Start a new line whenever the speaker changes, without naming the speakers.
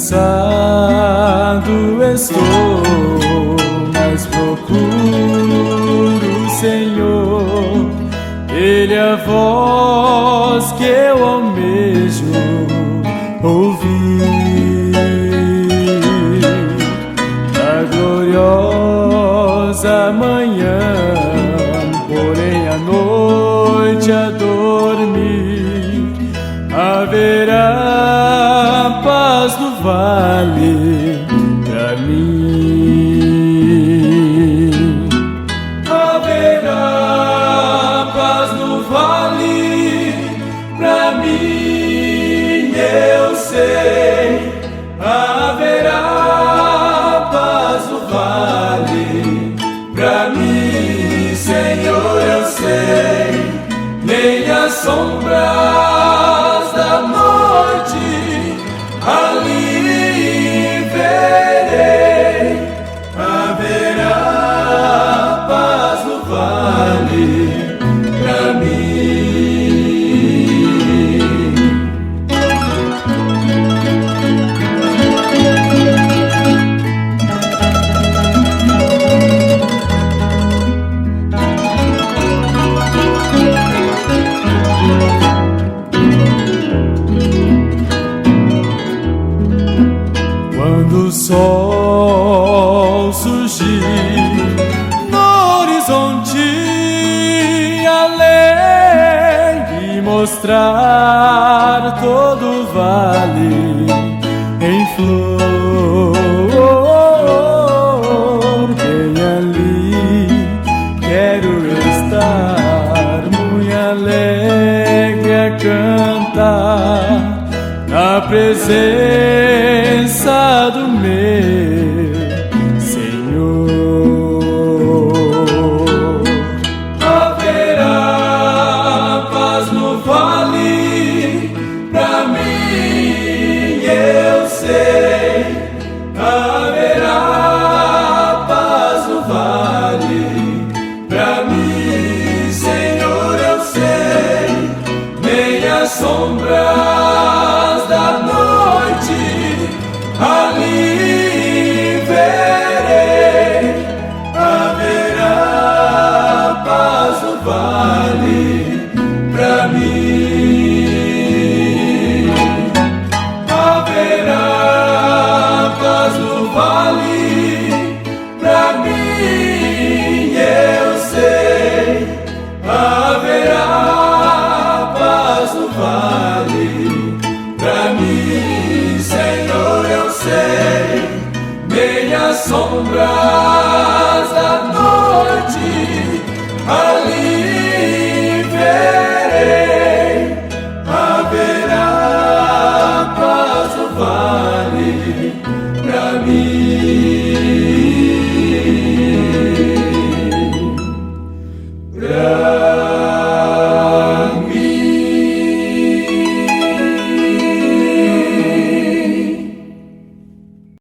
cansado estou, mas procuro o Senhor. Ele é a voz que eu almejo ouvir. Na gloriosa manhã, porém à noite a dormir, haverá paz no vale pra mim. Haverá paz no vale pra mim, eu sei. Haverá paz no vale pra mim, Senhor, eu sei. Nem as sombras da morte ali verei. Haverá paz no vale pra mim. Quando o sol surgir no horizonte além e mostrar todo o vale em flor, bem ali quero estar, muito alegre a cantar na presença do meu Senhor. Haverá paz no vale pra mim, eu sei. Haverá paz no vale pra mim, Senhor, eu sei. Nem a sombra